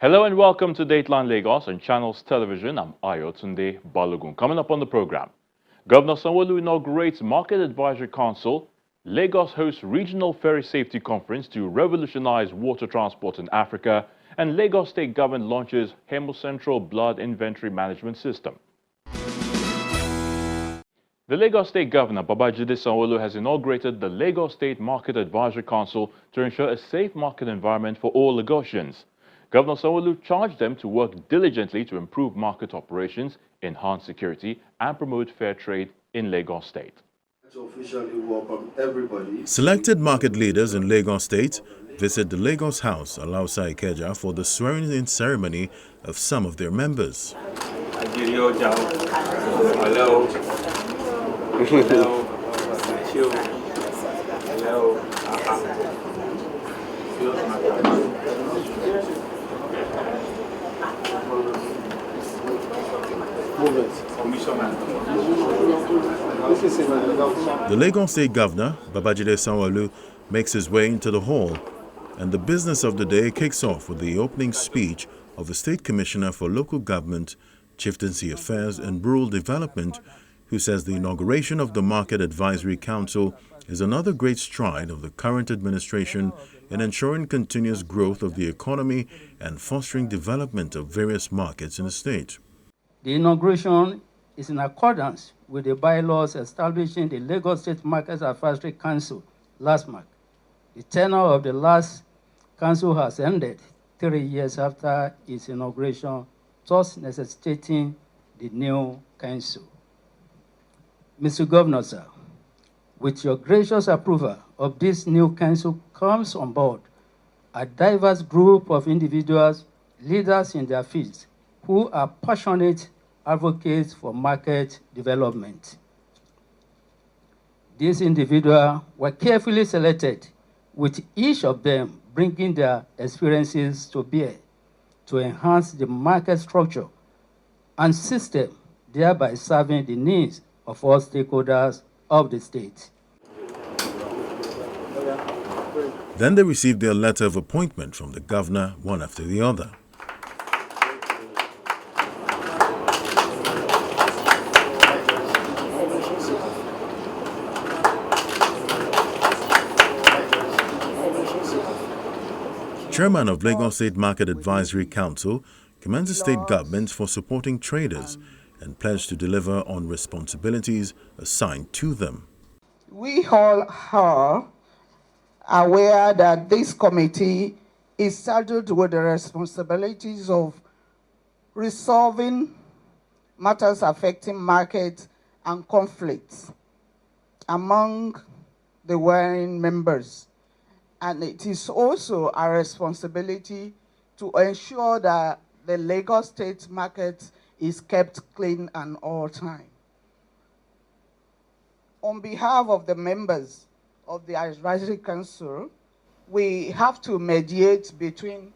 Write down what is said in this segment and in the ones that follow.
Hello and welcome to Dateline Lagos on Channels Television. I'm Ayotunde Balogun. Coming up on the program, Governor Sanwo-Olu inaugurates Market Advisory Council. Lagos hosts Regional Ferry Safety Conference to revolutionize water transport in Africa. And Lagos State Government launches EmoCentral Blood Inventory Management System. The Lagos State Governor, Babajide Sanwo-Olu, has inaugurated the Lagos State Market Advisory Council to ensure a safe market environment for all Lagosians. Governor Sanwo-Olu charged them to work diligently to improve market operations, enhance security, and promote fair trade in Lagos State. To officially welcome everybody. Selected market leaders in Lagos State visit the Lagos House, Alausa Ikeja, for the swearing-in ceremony of some of their members. Hello. The Lagos State Governor, Babajide Sanwo-Olu, makes his way into the hall, and the business of the day kicks off with the opening speech of the State Commissioner for Local Government, Chieftaincy Affairs and Rural Development, who says the inauguration of the Market Advisory Council is another great stride of the current administration in ensuring continuous growth of the economy and fostering development of various markets in the state. The inauguration is in accordance with the bylaws establishing the Lagos State Market Advisory Council last March. The tenure of the last council has ended 3 years after its inauguration, thus necessitating the new council. Mr. Governor, sir, with your gracious approval of this new council comes on board a diverse group of individuals, leaders in their fields, who are passionate advocates for market development. These individuals were carefully selected, with each of them bringing their experiences to bear to enhance the market structure and system, thereby serving the needs of all stakeholders of the state. Then they received their letter of appointment from the governor, one after the other. Chairman of Lagos State Market Advisory Council commends the state government for supporting traders and pledged to deliver on responsibilities assigned to them. We all are aware that this committee is saddled with the responsibilities of resolving matters affecting markets and conflicts among the wearing members. And it is also our responsibility to ensure that the Lagos State market is kept clean at all times. On behalf of the members of the Advisory Council, we have to mediate between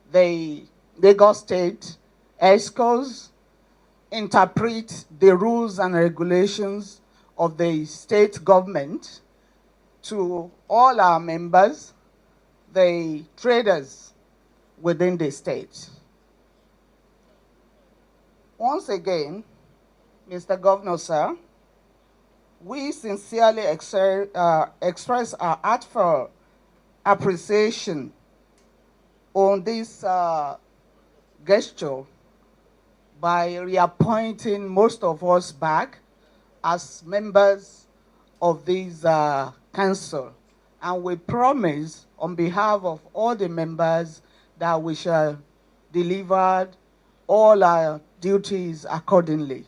the Lagos State ESCOs, interpret the rules and regulations of the state government to all our members, the traders within the state. Once again, Mr. Governor, sir, we sincerely express our heartfelt appreciation on this gesture by reappointing most of us back as members of this council. And we promise on behalf of all the members that we shall deliver all our duties accordingly.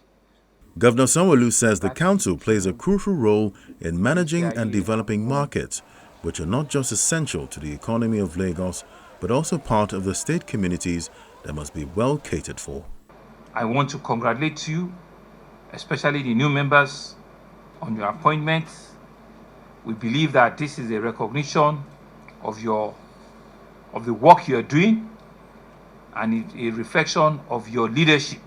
Governor Sanwo-Olu says the council plays a crucial role in managing and developing markets, which are not just essential to the economy of Lagos, but also part of the state communities that must be well catered for. I want to congratulate you, especially the new members, on your appointment. We believe that this is a recognition of the work you are doing, and a reflection of your leadership,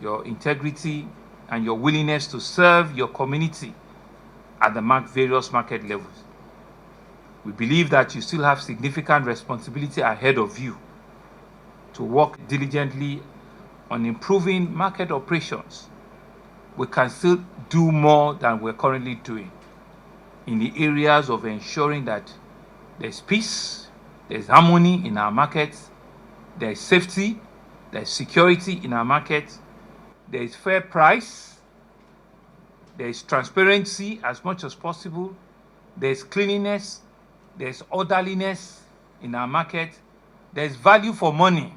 your integrity, and your willingness to serve your community at the various market levels. We believe that you still have significant responsibility ahead of you to work diligently on improving market operations, we can still do more than we're currently doing in the areas of ensuring that there's peace, there's harmony in our markets, there's safety, there's security in our markets, there's fair price, there's transparency as much as possible, there's cleanliness, there's orderliness in our market, there's value for money.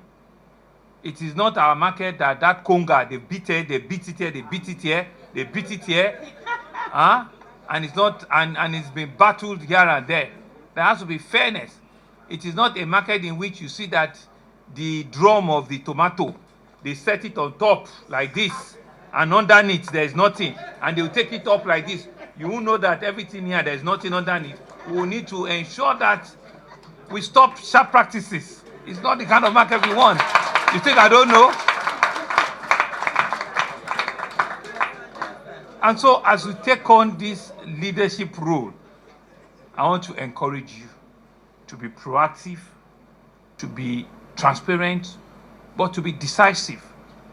It is not our market that conga, they beat it, they beat it here, they beat it here, they beat it here, and it's not, and it's been battled here and there. There has to be fairness. It is not a market in which you see that the drum of the tomato, they set it on top like this, and underneath there is nothing, and they will take it up like this. You will know that everything here, there is nothing underneath. We will need to ensure that we stop sharp practices. It's not the kind of market we want. You think I don't know? And so as we take on this leadership role, I want to encourage you to be proactive, to be transparent, but to be decisive,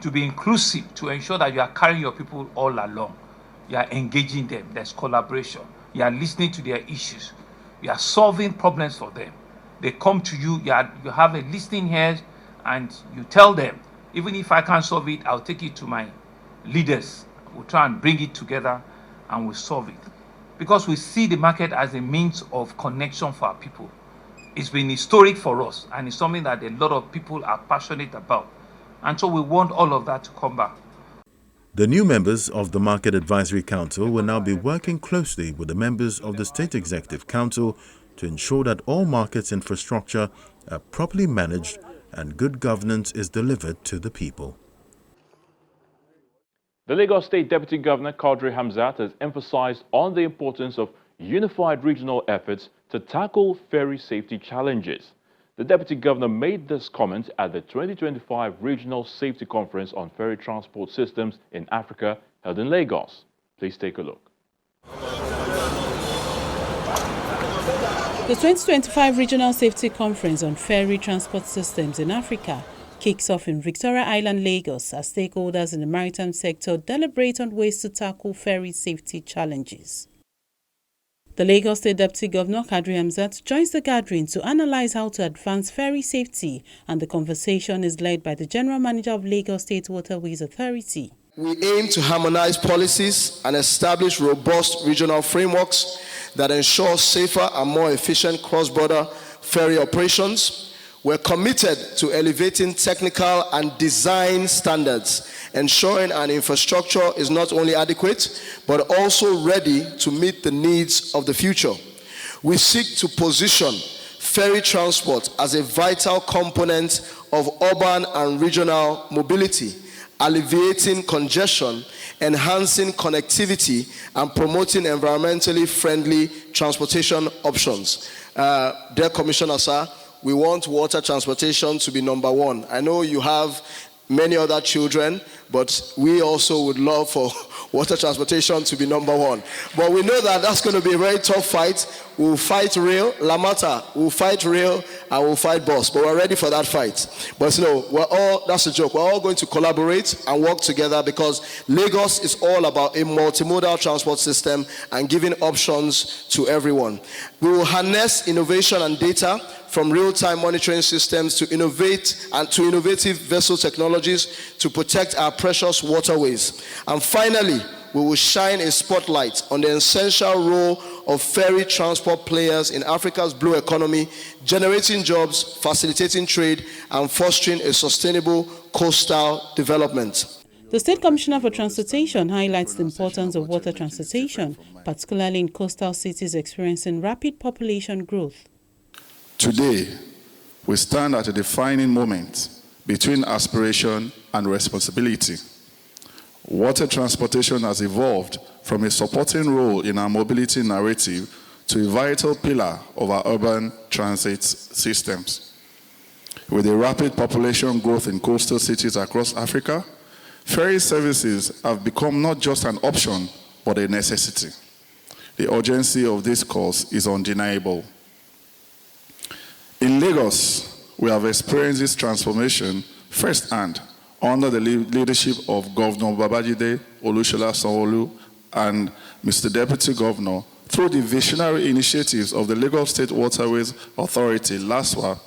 to be inclusive, to ensure that you are carrying your people all along. You are engaging them, there's collaboration. You are listening to their issues. You are solving problems for them. They come to you, you have a listening ear, and you tell them, even if I can't solve it, I'll take it to my leaders. We'll try and bring it together and we'll solve it. Because we see the market as a means of connection for our people. It's been historic for us, and it's something that a lot of people are passionate about. And so we want all of that to come back. The new members of the Market Advisory Council will now be working closely with the members of the State Executive Council to ensure that all markets infrastructure are properly managed and good governance is delivered to the people. The Lagos State Deputy Governor Gov Hamzat has emphasized on the importance of unified regional efforts to tackle ferry safety challenges. The Deputy Governor made this comment at the 2025 Regional Safety Conference on Ferry Transport Systems in Africa held in Lagos. Please take a look. The 2025 Regional Safety Conference on Ferry Transport Systems in Africa kicks off in Victoria Island, Lagos, as stakeholders in the maritime sector deliberate on ways to tackle ferry safety challenges. The Lagos State Deputy Governor Gov Hamzat joins the gathering to analyze how to advance ferry safety, and the conversation is led by the General Manager of Lagos State Waterways Authority. We aim to harmonize policies and establish robust regional frameworks that ensure safer and more efficient cross-border ferry operations. We're committed to elevating technical and design standards, ensuring our infrastructure is not only adequate, but also ready to meet the needs of the future. We seek to position ferry transport as a vital component of urban and regional mobility, alleviating congestion, enhancing connectivity, and promoting environmentally friendly transportation options. Dear Commissioner, sir, we want water transportation to be number one. I know you have many other children, but we also would love for water transportation to be number one. But we know that that's going to be a very tough fight. We'll fight rail, Lamata, we'll fight rail, and we'll fight bus. But we're ready for that fight. But no, that's a joke. We're all going to collaborate and work together, because Lagos is all about a multimodal transport system and giving options to everyone. We will harness innovation and data from real-time monitoring systems to innovative vessel technologies to protect our precious waterways. And finally, we will shine a spotlight on the essential role of ferry transport players in Africa's blue economy, generating jobs, facilitating trade, and fostering a sustainable coastal development. The State Commissioner for Transportation highlights the importance of water transportation, particularly in coastal cities experiencing rapid population growth. Today, we stand at a defining moment between aspiration and responsibility. Water transportation has evolved from a supporting role in our mobility narrative to a vital pillar of our urban transit systems. With a rapid population growth in coastal cities across Africa, ferry services have become not just an option, but a necessity. The urgency of this cause is undeniable. In Lagos, we have experienced this transformation firsthand under the leadership of Governor Babajide Sanwo-Olu and Mr. Deputy Governor through the visionary initiatives of the Lagos State Waterways Authority, LASWA.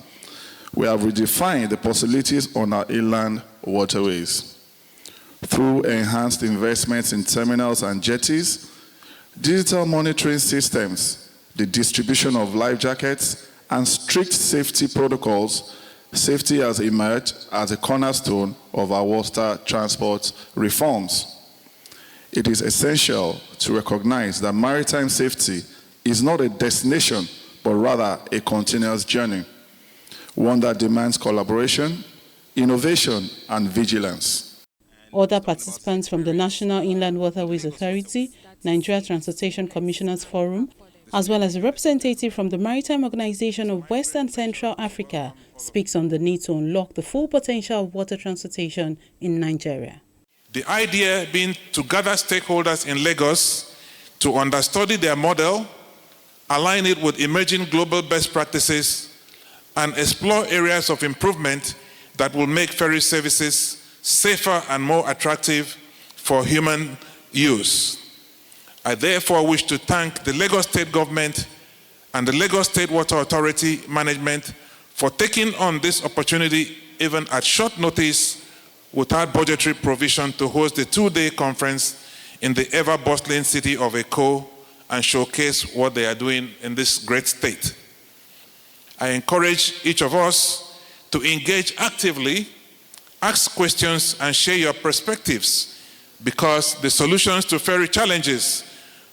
We have redefined the possibilities on our inland waterways. Through enhanced investments in terminals and jetties, digital monitoring systems, the distribution of life jackets, and strict safety protocols, safety has emerged as a cornerstone of our water transport reforms. It is essential to recognize that maritime safety is not a destination, but rather a continuous journey, one that demands collaboration, innovation, and vigilance. Other participants from the National Inland Waterways Authority, Nigeria Transportation Commissioners Forum, as well as a representative from the Maritime Organization of West and Central Africa, speaks on the need to unlock the full potential of water transportation in Nigeria. The idea being to gather stakeholders in Lagos to understudy their model, align it with emerging global best practices, and explore areas of improvement that will make ferry services safer and more attractive for human use. I therefore wish to thank the Lagos State Government and the Lagos State Water Authority Management for taking on this opportunity even at short notice without budgetary provision to host the two-day conference in the ever-bustling city of Eko and showcase what they are doing in this great state. I encourage each of us to engage actively, ask questions, and share your perspectives, because the solutions to ferry challenges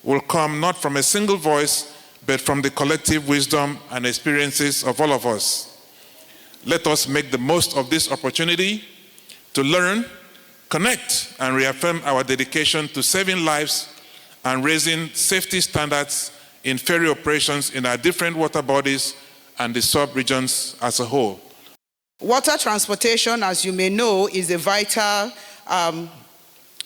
will come not from a single voice, but from the collective wisdom and experiences of all of us. Let us make the most of this opportunity to learn, connect, and reaffirm our dedication to saving lives and raising safety standards in ferry operations in our different water bodies and the sub-regions as a whole. Water transportation, as you may know, is a vital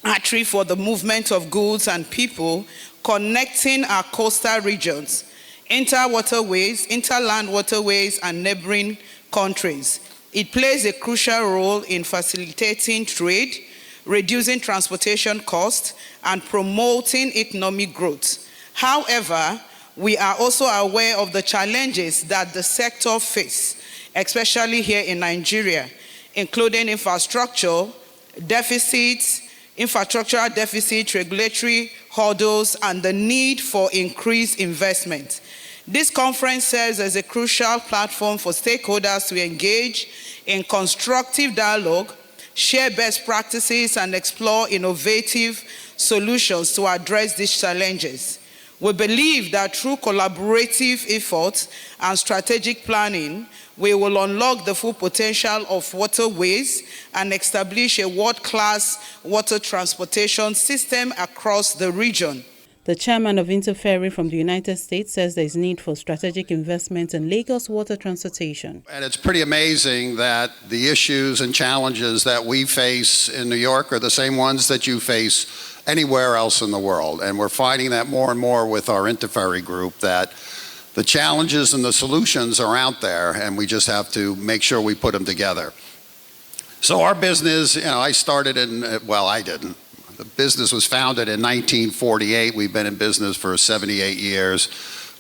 artery for the movement of goods and people, connecting our coastal regions, inter-waterways, interland waterways, and neighboring countries. It plays a crucial role in facilitating trade, reducing transportation costs, and promoting economic growth. However, we are also aware of the challenges that the sector faces, especially here in Nigeria, including infrastructural deficits, regulatory hurdles, and the need for increased investment. This conference serves as a crucial platform for stakeholders to engage in constructive dialogue, share best practices, and explore innovative solutions to address these challenges. We believe that through collaborative efforts and strategic planning, we will unlock the full potential of waterways and establish a world-class water transportation system across the region. The chairman of Interferry from the United States says there is need for strategic investment in Lagos water transportation. And it's pretty amazing that the issues and challenges that we face in New York are the same ones that you face anywhere else in the world. And we're finding that more and more with our Interferry group, that the challenges and the solutions are out there, and we just have to make sure we put them together. So our business, I started I didn't. The business was founded in 1948. We've been in business for 78 years.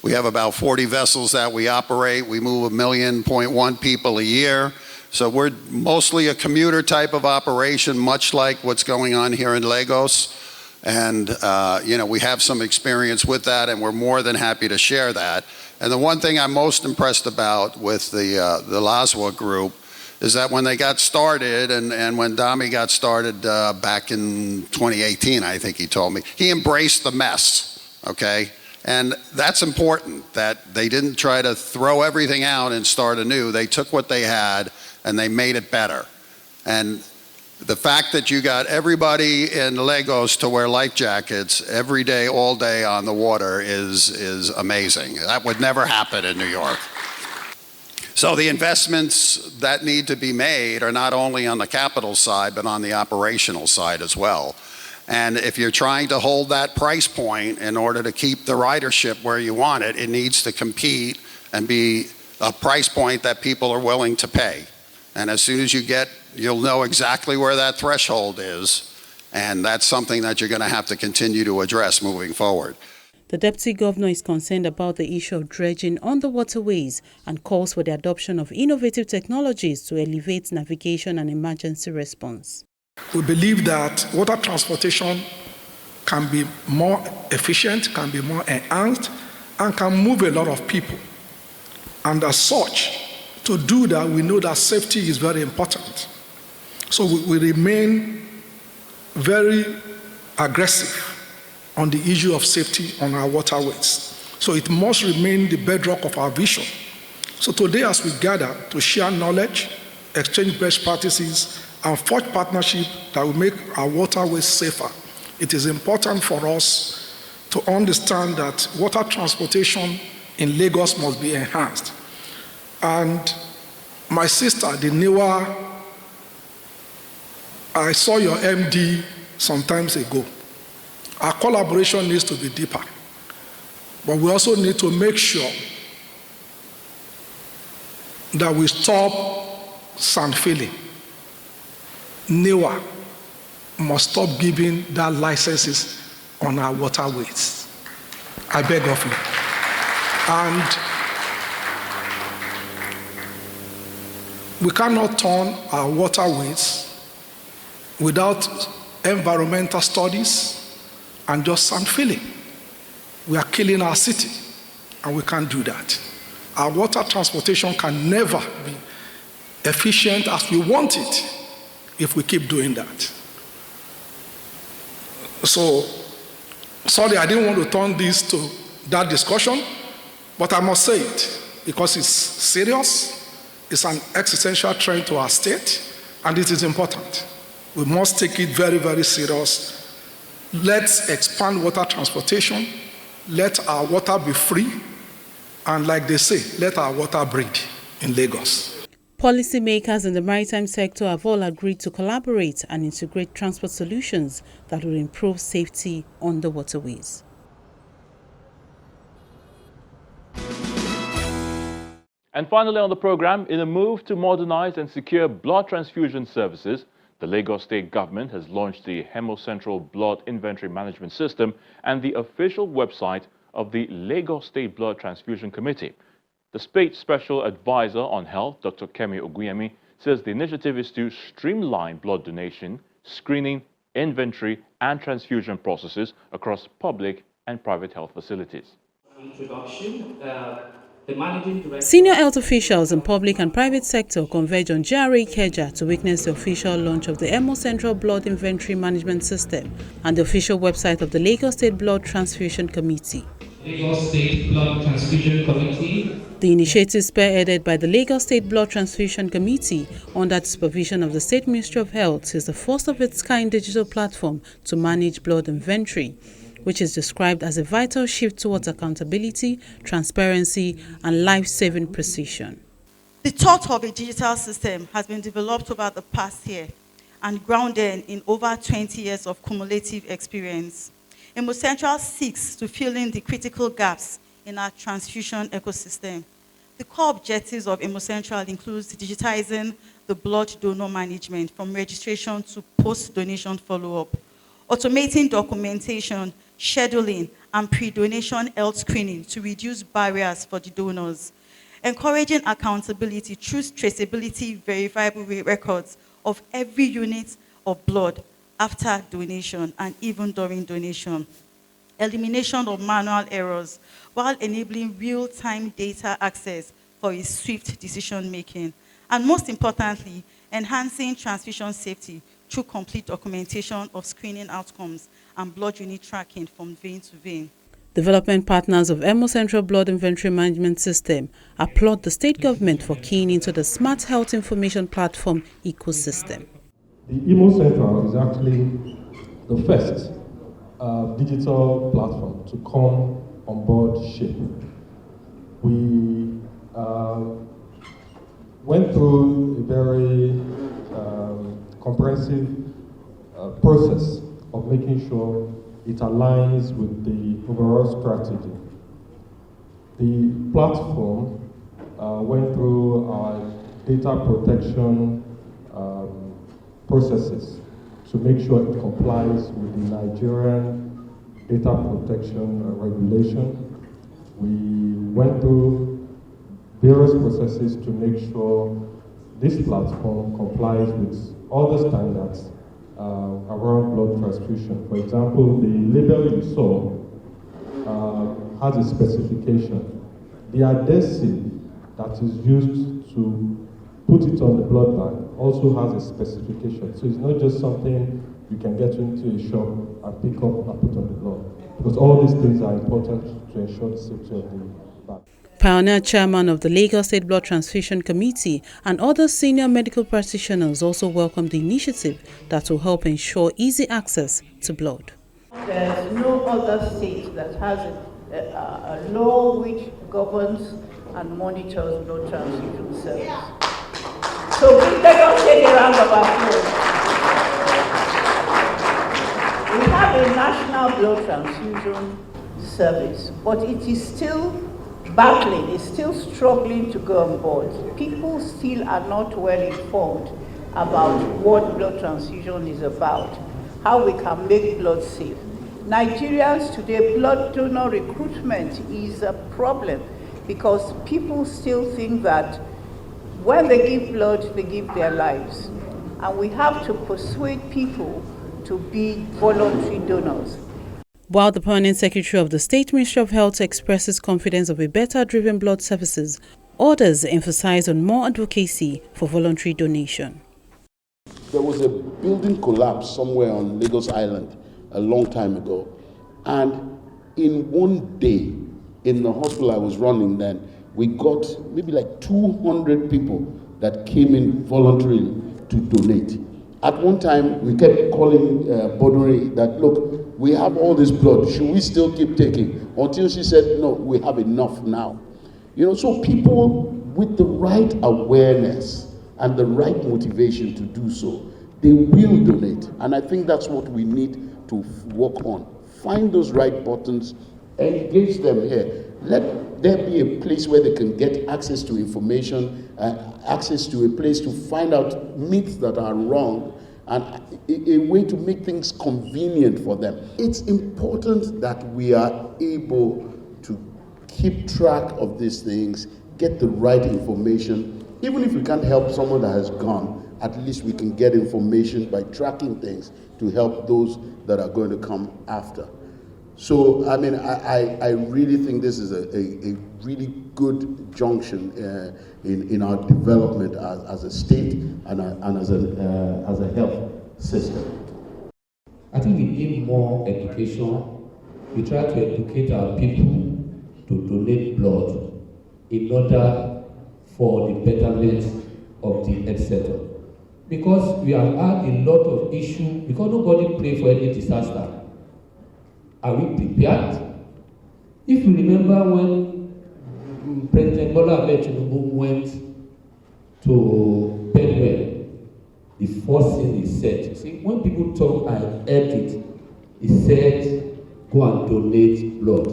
We have about 40 vessels that we operate. We move 1.1 million people a year. So we're mostly a commuter type of operation, much like what's going on here in Lagos. And we have some experience with that, and we're more than happy to share that. And the one thing I'm most impressed about with the LASWA group is that when they got started, and when Dami got started back in 2018, I think he told me, he embraced the mess, okay? And that's important, that they didn't try to throw everything out and start anew. They took what they had and they made it better. And the fact that you got everybody in Lagos to wear life jackets every day, all day on the water is amazing. That would never happen in New York. So the investments that need to be made are not only on the capital side, but on the operational side as well. And if you're trying to hold that price point in order to keep the ridership where you want it, it needs to compete and be a price point that people are willing to pay. And as soon as you'll know exactly where that threshold is, and that's something that you're going to have to continue to address moving forward. The Deputy Governor is concerned about the issue of dredging on the waterways and calls for the adoption of innovative technologies to elevate navigation and emergency response. We believe that water transportation can be more efficient, can be more enhanced, and can move a lot of people. And as such, to do that, we know that safety is very important. So we remain very aggressive on the issue of safety on our waterways. So it must remain the bedrock of our vision. So today, as we gather to share knowledge, exchange best practices, and forge partnerships that will make our waterways safer, it is important for us to understand that water transportation in Lagos must be enhanced. And my sister, the newer, I saw your MD some times ago. Our collaboration needs to be deeper, but we also need to make sure that we stop sand filling. NEWA must stop giving that licenses on our waterways. I beg of you. And we cannot turn our waterways without environmental studies and just sand filling. We are killing our city, and we can't do that. Our water transportation can never be efficient as we want it if we keep doing that. So, sorry, I didn't want to turn this to that discussion, but I must say it because it's serious, it's an existential threat to our state, and it is important. We must take it very, very serious. Let's expand water transportation. Let our water be free. And like they say, let our water breathe in Lagos. Policymakers in the maritime sector have all agreed to collaborate and integrate transport solutions that will improve safety on the waterways. And finally on the program, in a move to modernize and secure blood transfusion services, the Lagos State Government has launched the EmoCentral Blood Inventory Management System and the official website of the Lagos State Blood Transfusion Committee. The State Special Advisor on Health, Dr. Kemi Oguyemi, says the initiative is to streamline blood donation, screening, inventory, and transfusion processes across public and private health facilities. Senior health officials in public and private sector converge on GRA Ikeja to witness the official launch of the EmoCentral Blood Inventory Management System and the official website of the Lagos State Blood Transfusion Committee. Lagos State Blood Transfusion Committee. The initiative, spearheaded by the Lagos State Blood Transfusion Committee under the supervision of the State Ministry of Health, is the first of its kind digital platform to manage blood inventory, which is described as a vital shift towards accountability, transparency, and life-saving precision. The thought of a digital system has been developed over the past year and grounded in over 20 years of cumulative experience. EmoCentral seeks to fill in the critical gaps in our transfusion ecosystem. The core objectives of EmoCentral includes digitizing the blood donor management from registration to post-donation follow-up, automating documentation, scheduling, and pre-donation health screening to reduce barriers for the donors, encouraging accountability through traceability verifiable records of every unit of blood after donation and even during donation, elimination of manual errors while enabling real-time data access for a swift decision-making, and most importantly, enhancing transfusion safety through complete documentation of screening outcomes and blood unit tracking from vein to vein. Development partners of EmoCentral Blood Inventory Management System applaud the state government for keying into the smart health information platform ecosystem. The EmoCentral is actually the first digital platform to come on board ship. We went through a very comprehensive process of making sure it aligns with the overall strategy. The platform went through our data protection processes to make sure it complies with the Nigerian data protection regulation. We went through various processes to make sure this platform complies with all the standards around blood transfusion. For example, the label you saw has a specification. The adhesive that is used to put it on the blood bag also has a specification. So it's not just something you can get into a shop and pick up and put on the blood. Because all these things are important to ensure the safety of the bag. Pioneer Chairman of the Lagos State Blood Transfusion Committee and other senior medical practitioners also welcomed the initiative that will help ensure easy access to blood. There's no other state that has a law which governs and monitors blood transfusion service. So let us take a round of applause. We have a national blood transfusion service, but it is still battling, it's still struggling to go on board. People still are not well informed about what blood transfusion is about, how we can make blood safe. Nigerians today, blood donor recruitment is a problem because people still think that when they give blood, they give their lives. And we have to persuade people to be voluntary donors. While the permanent secretary of the State Ministry of Health expresses confidence of a better driven blood services, others emphasize on more advocacy for voluntary donation. There was a building collapse somewhere on Lagos Island a long time ago. And in one day, in the hospital I was running then, we got maybe like 200 people that came in voluntarily to donate. At one time, we kept calling Bodori that, look, we have all this blood, should we still keep taking? Until she said, no, we have enough now. You know, so people with the right awareness and the right motivation to do so, they will donate. And I think that's what we need to work on. Find those right buttons, engage them here. Let there be a place where they can get access to information, access to a place to find out myths that are wrong, and a way to make things convenient for them. It's important that we are able to keep track of these things, get the right information. Even if we can't help someone that has gone, at least we can get information by tracking things to help those that are going to come after. So, I mean, I really think this is a really good junction in our development as a state and as a health system. I think we need more education. We try to educate our people to donate blood in order for the betterment of the health sector. Because we have had a lot of issues, because nobody pray for any disaster. Are we prepared? If you remember when President Bola Ahmed Tinubu went to Benue, the first thing he said, you see, when people talk, I heard it, he said, go and donate blood.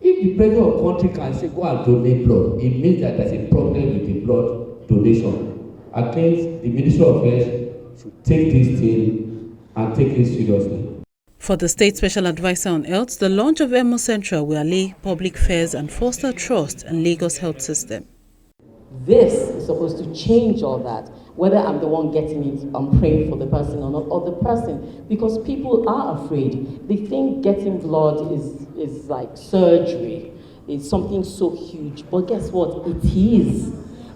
If the president of the country can say, go and donate blood, it means that there's a problem with the blood donation. I think the Ministry of Health should take this thing and take it seriously. For the State Special Advisor on Health, the launch of EmoCentral will allay public fears and foster trust in Lagos health system. This is supposed to change all that. Whether I'm the one getting it, I'm praying for the person or not, or the person, because people are afraid. They think getting blood is like surgery. It's something so huge. But guess what? It is.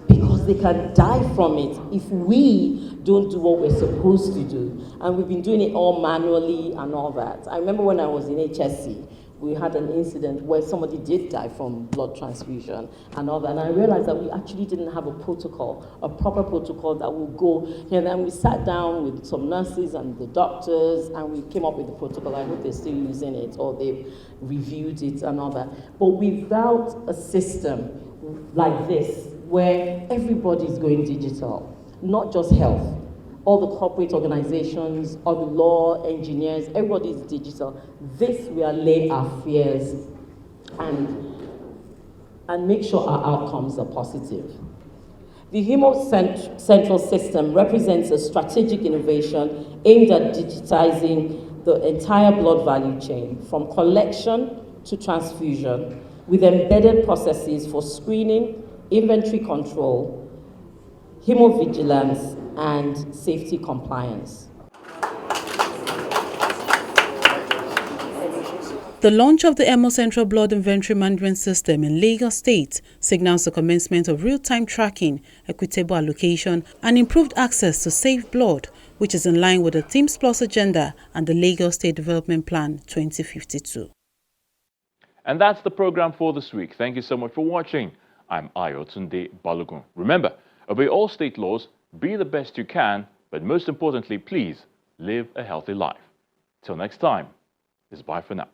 Because they can die from it if we don't do what we're supposed to do. And we've been doing it all manually and all that. I remember when I was in HSC, we had an incident where somebody did die from blood transfusion and all that. And I realized that we actually didn't have a protocol, a proper protocol that would go. And then we sat down with some nurses and the doctors, and we came up with the protocol. I hope they're still using it or they've reviewed it and all that. But without a system like this, where everybody's going digital, not just health. All the corporate organizations, all the law, engineers, everybody's digital. This will allay our fears. And and make sure our outcomes are positive. The EmoCentral system represents a strategic innovation aimed at digitizing the entire blood value chain, from collection to transfusion, with embedded processes for screening, inventory control, hemovigilance, and safety compliance. The launch of the EmoCentral Blood Inventory Management System in Lagos State signals the commencement of real-time tracking, equitable allocation, and improved access to safe blood, which is in line with the Teams Plus agenda and the Lagos State Development Plan 2052. And that's the program for this week. Thank you so much for watching. I'm Ayotunde Balogun. Remember, obey all state laws, be the best you can, but most importantly, please live a healthy life. Till next time, it's bye for now.